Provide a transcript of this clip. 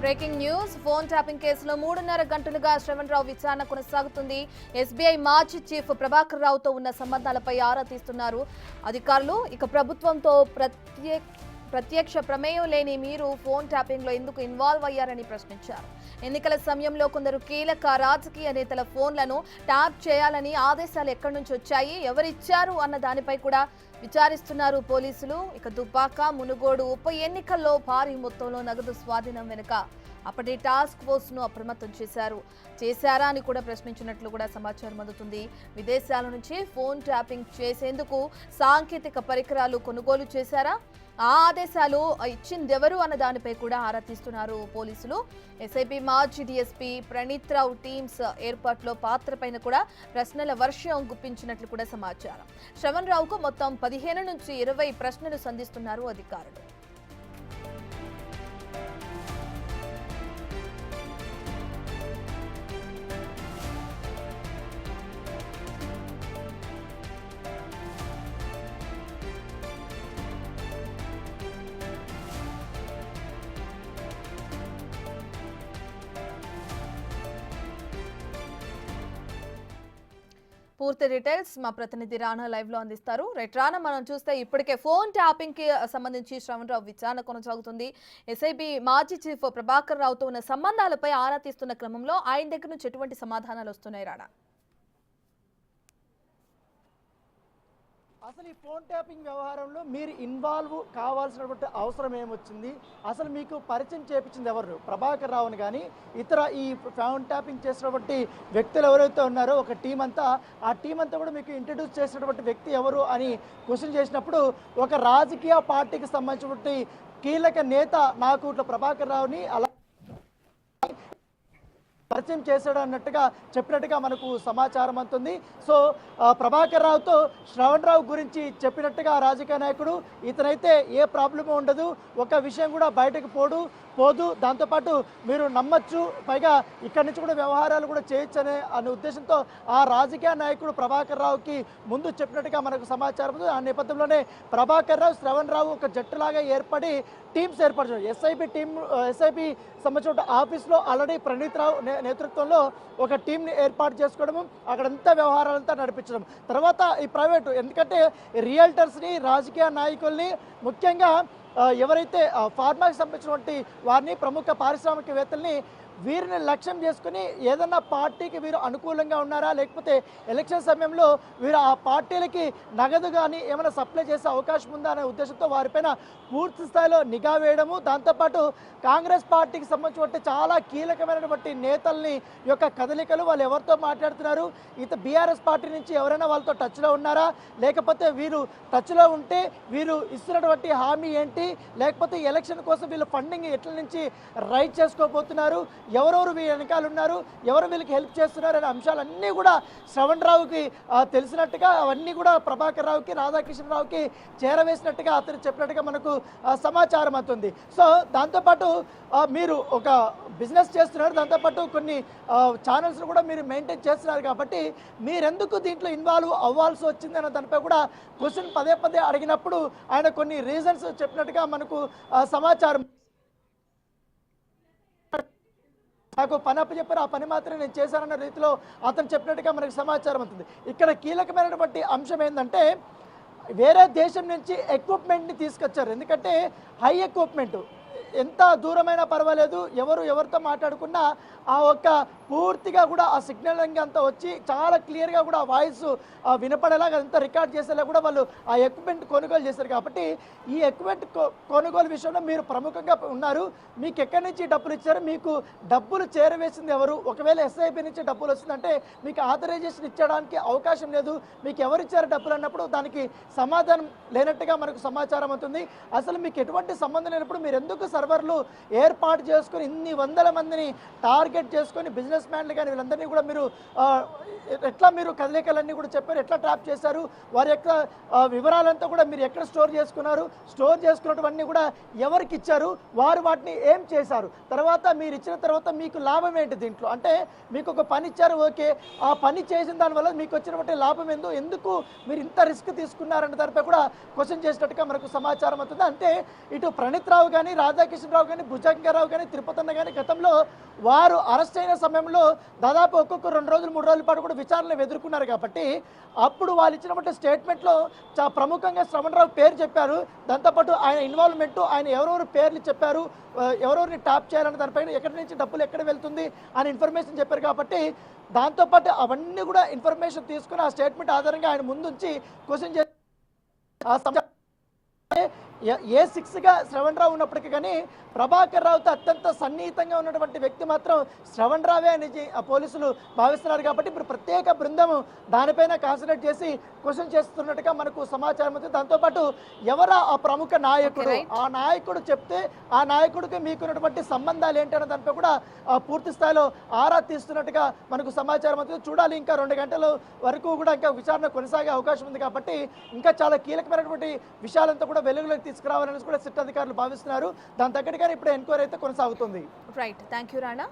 Breaking news phone tapping కేసులో 3.5 గంటలుగా శ్రవణ్ రావు విచారణ కొనసాగుతుంది. ఎస్బీఐ మాజీ చీఫ్ ప్రభాకర్ రావుతో ఉన్న సంబంధాలపై ఆరా తీస్తున్నారు అధికారులు. ఇక ప్రభుత్వంతో ప్రత్యక్ష ప్రమేయం లేని మీరు ఫోన్ ట్యాపింగ్ లో ఎందుకు ఇన్వాల్వ్ అయ్యారని ప్రశ్నించారు. ఎన్నికల సమయంలో కొందరు కీలక రాజకీయ నేతల ఫోన్లను ట్యాప్ చేయాలని ఆదేశాలు ఎక్కడి నుంచి వచ్చాయి, ఎవరిచ్చారు అన్న దానిపై కూడా విచారిస్తున్నారు పోలీసులు. ఇక దుబ్బాక మునుగోడు ఉప ఎన్నికల్లో భారీ మొత్తంలో నగదు స్వాధీనం వెనుక అప్పటి టాస్క్ ఫోర్స్ ను అప్రమత్తం చేశారా అని కూడా ప్రశ్నించినట్లు కూడా సమాచారం అందుతుంది. విదేశాల నుంచి ఫోన్ ట్యాపింగ్ చేసేందుకు సాంకేతిక పరికరాలు కొనుగోలు చేశారా, ఆ ఆదేశాలు ఇచ్చిందెవరు అన్న దానిపై కూడా ఆరా తీస్తున్నారు పోలీసులు. ఎస్ఐపి మాజీ డీఎస్పీ ప్రణీత్ రావు టీమ్స్ ఏర్పాట్లో పాత్రపైన కూడా ప్రశ్నల వర్షం గుప్పించినట్లు కూడా సమాచారం. శ్రవణ్ రావుకు మొత్తం 15 నుంచి 20 ప్రశ్నలు సంధిస్తున్నారు అధికారులు. పూర్తి డీటెయిల్స్ మా ప్రతినిధి రానా లైవ్ లో అందిస్తారు. రైట్ రానా, మనం చూస్తే ఇప్పటికే ఫోన్ ట్యాపింగ్ కి సంబంధించి శ్రవణ్ రావు విచారణ కొనసాగుతుంది. ఎస్ఐబి మాజీ చీఫ్ ప్రభాకర్ రావుతో ఉన్న సంబంధాలపై ఆరా తీస్తున్న క్రమంలో ఆయన దగ్గర నుంచి ఎటువంటి సమాధానాలు వస్తున్నాయి రానా? అసలు ఈ ఫోన్ ట్యాపింగ్ వ్యవహారంలో మీరు ఇన్వాల్వ్ కావాల్సినటువంటి అవసరం ఏమొచ్చింది, అసలు మీకు పరిచయం చేపించింది ఎవరు? ప్రభాకర్ రావుని కానీ ఇతర ఈ ఫోన్ ట్యాపింగ్ చేసినటువంటి వ్యక్తులు ఎవరైతే ఉన్నారో ఒక టీం అంతా, ఆ టీం అంతా కూడా మీకు ఇంట్రడ్యూస్ చేసినటువంటి వ్యక్తి ఎవరు అని క్వశ్చన్ చేసినప్పుడు ఒక రాజకీయ పార్టీకి సంబంధించినటువంటి కీలక నేత నాకు ఇట్లా ప్రభాకర్ రావుని అలా పరిచయం చేశాడు అన్నట్టుగా చెప్పినట్టుగా మనకు సమాచారం అందుతుంది. సో ప్రభాకర్ రావుతో శ్రవణ్ రావు గురించి చెప్పినట్టుగా రాజకీయ నాయకుడు, ఇతనైతే ఏ ప్రాబ్లము ఉండదు, ఒక విషయం కూడా బయటకు పోదు, దాంతోపాటు మీరు నమ్మచ్చు, పైగా ఇక్కడి నుంచి కూడా వ్యవహారాలు కూడా చేయొచ్చు అనే ఉద్దేశంతో ఆ రాజకీయ నాయకుడు ప్రభాకర్ రావుకి ముందు చెప్పినట్టుగా మనకు సమాచారం ఉంది. ఆ నేపథ్యంలోనే ప్రభాకర్ రావు శ్రవణ్ రావు ఒక జట్టులాగా ఏర్పడి టీమ్స్ ఏర్పాటు చేశారు. ఎస్ఐపి సంబంధించిన ఆఫీస్లో ఆల్రెడీ ప్రణీత్ రావు నేతృత్వంలో ఒక టీంని ఏర్పాటు చేసుకోవడము, అక్కడంతా వ్యవహారాలంతా నడిపించడం, తర్వాత ఈ ప్రైవేటు, ఎందుకంటే రియల్టర్స్ని, రాజకీయ నాయకుల్ని, ముఖ్యంగా ఎవరైతే ఫార్మాకి సంబంధించినటువంటి వారిని, ప్రముఖ పారిశ్రామికవేత్తల్ని, వీరిని లక్ష్యం చేసుకుని ఏదన్నా పార్టీకి వీరు అనుకూలంగా ఉన్నారా, లేకపోతే ఎలక్షన్ సమయంలో వీరు ఆ పార్టీలకి నగదు కానీ ఏమైనా సప్లై చేసే అవకాశం ఉందా అనే ఉద్దేశంతో వారిపైన పూర్తి స్థాయిలో నిఘా వేయడము, దాంతోపాటు కాంగ్రెస్ పార్టీకి సంబంధించిన చాలా కీలకమైనటువంటి నేతల్ని యొక్క కదలికలు, వాళ్ళు ఎవరితో మాట్లాడుతున్నారు, బీఆర్ఎస్ పార్టీ నుంచి ఎవరైనా వాళ్ళతో టచ్లో ఉన్నారా, లేకపోతే వీరు టచ్లో ఉంటే వీరు ఇస్తున్నటువంటి హామీ ఏంటి, లేకపోతే ఎలక్షన్ కోసం వీళ్ళు ఫండింగ్ ఎట్ల నుంచి రైట్ చేసుకోబోతున్నారు, ఎవరెవరు వీరి వెనకాల ఉన్నారు, ఎవరు వీళ్ళకి హెల్ప్ చేస్తున్నారు అనే అంశాలన్నీ కూడా శ్రవణ్ రావుకి తెలిసినట్టుగా, అవన్నీ కూడా ప్రభాకర్ రావుకి, రాధాకృష్ణ రావుకి చేరవేసినట్టుగా అతను చెప్పినట్టుగా మనకు సమాచారం అవుతుంది. సో దాంతోపాటు మీరు ఒక బిజినెస్ చేస్తున్నారు, దాంతోపాటు కొన్ని ఛానల్స్ను కూడా మీరు మెయింటైన్ చేస్తున్నారు, కాబట్టి మీరెందుకు దీంట్లో ఇన్వాల్వ్ అవ్వాల్సి వచ్చింది అన్న దానిపై కూడా క్వశ్చన్ పదే అడిగినప్పుడు ఆయన కొన్ని రీజన్స్ చెప్పినట్టుగా మనకు సమాచారం. నాకు పని అప్పచెప్పారు, ఆ పని మాత్రం నేను చేశానన్న రీతిలో అతను చెప్పినట్టుగా మనకు సమాచారం అవుతుంది. ఇక్కడ కీలకమైనటువంటి అంశం ఏంటంటే వేరే దేశం నుంచి ఎక్విప్మెంట్ని తీసుకొచ్చారు. ఎందుకంటే హై ఎక్విప్మెంట్, ఎంత దూరమైనా పర్వాలేదు, ఎవరితో మాట్లాడుకున్నా ఆ ఒక్క పూర్తిగా కూడా ఆ సిగ్నలింగ్ అంతా వచ్చి చాలా క్లియర్గా కూడా ఆ వాయిస్ వినపడేలాగా అంతా రికార్డ్ చేసేలా కూడా వాళ్ళు ఆ ఎక్విప్మెంట్ కొనుగోలు చేశారు. కాబట్టి ఈ ఎక్విప్మెంట్ కొనుగోలు విషయంలో మీరు ప్రముఖంగా ఉన్నారు, మీకు ఎక్కడి నుంచి డబ్బులు ఇచ్చారు, మీకు డబ్బులు చేరవేసింది ఎవరు, ఒకవేళ ఎస్ఐబి నుంచి డబ్బులు వస్తుందంటే మీకు ఆథరైజేషన్ ఇచ్చడానికి అవకాశం లేదు, మీకు ఎవరిచ్చారు డబ్బులు అన్నప్పుడు దానికి సమాధానం లేనట్టుగా మనకు సమాచారం అవుతుంది. అసలు మీకు ఎటువంటి సంబంధం లేనప్పుడు మీరు ఎందుకు సర్వర్లు ఏర్పాటు చేసుకుని ఇన్ని వందల మందిని టార్గెట్ చేసుకొని బిజినెస్ మ్యాన్లు కానీ వీళ్ళందరినీ కూడా మీరు ఎట్లా మీరు కదలికలన్నీ కూడా చెప్పారు, ఎట్లా ట్రాప్ చేశారు, వారి యొక్క వివరాలంతా కూడా మీరు ఎక్కడ స్టోర్ చేసుకున్నటువన్నీ కూడా ఎవరికి ఇచ్చారు, వారు వాటిని ఏం చేశారు, తర్వాత మీరు ఇచ్చిన తర్వాత మీకు లాభం ఏంటి దీంట్లో, అంటే మీకు ఒక పని ఇచ్చారు, ఓకే, ఆ పని చేసిన దానివల్ల మీకు వచ్చినటువంటి లాభం ఎందుకు మీరు ఇంత రిస్క్ తీసుకున్నారన్న దానిపై కూడా క్వశ్చన్ చేసినట్టుగా మనకు సమాచారం అవుతుంది. అంటే ఇటు ప్రణీత్ రావు కానీ రాధాకృష్ణ బాలకృష్ణ రావు కానీ భుజంగారావు కానీ తిరుపతన్న కానీ గతంలో వారు అరెస్ట్ అయిన సమయంలో దాదాపు ఒక్కొక్క 2 రోజులు 3 రోజుల పాటు కూడా విచారణలు ఎదుర్కొన్నారు కాబట్టి అప్పుడు వాళ్ళు ఇచ్చినటువంటి స్టేట్మెంట్లో ప్రముఖంగా శ్రవణరావు పేరు చెప్పారు. దాంతోపాటు ఆయన ఇన్వాల్వ్మెంట్, ఆయన ఎవరెవరు పేర్లు చెప్పారు, ఎవరెవరిని టాప్ చేయాలన్న దానిపైన ఎక్కడి నుంచి డబ్బులు ఎక్కడ వెళ్తుంది అని ఇన్ఫర్మేషన్ చెప్పారు కాబట్టి దాంతోపాటు అవన్నీ కూడా ఇన్ఫర్మేషన్ తీసుకుని ఆ స్టేట్మెంట్ ఆధారంగా ఆయన ముందుంచి క్వశ్చన్ చేసి A6గా శ్రవణరావు ఉన్నప్పటికీ కానీ ప్రభాకర్ రావుతో అత్యంత సన్నిహితంగా ఉన్నటువంటి వ్యక్తి మాత్రం శ్రవణరావే అని పోలీసులు భావిస్తున్నారు కాబట్టి ఇప్పుడు ప్రత్యేక బృందం దానిపైన కాన్సన్ట్రేట్ చేసి క్వశ్చన్ చేస్తున్నట్టుగా మనకు సమాచారం ఉంది. దాంతోపాటు ఎవరా ఆ ప్రముఖ నాయకుడు, ఆ నాయకుడు చెప్తే ఆ నాయకుడికి మీకున్నటువంటి సంబంధాలు ఏంటనే దానిపై కూడా పూర్తి స్థాయిలో ఆరా తీస్తున్నట్టుగా మనకు సమాచారం ఉంది. చూడాలి, ఇంకా 2 గంటల వరకు కూడా ఇంకా విచారణ కొనసాగే అవకాశం ఉంది కాబట్టి ఇంకా చాలా కీలకమైనటువంటి విషయాలంతా కూడా వెలుగులోకి తీసుకురావాలని కూడా సిట్ అధికారులు భావిస్తున్నారు. దాని తగ్గట్టుగానే ఇప్పుడు ఎంక్వైరీ అయితే కొనసాగుతుంది. Right, thank you Rana.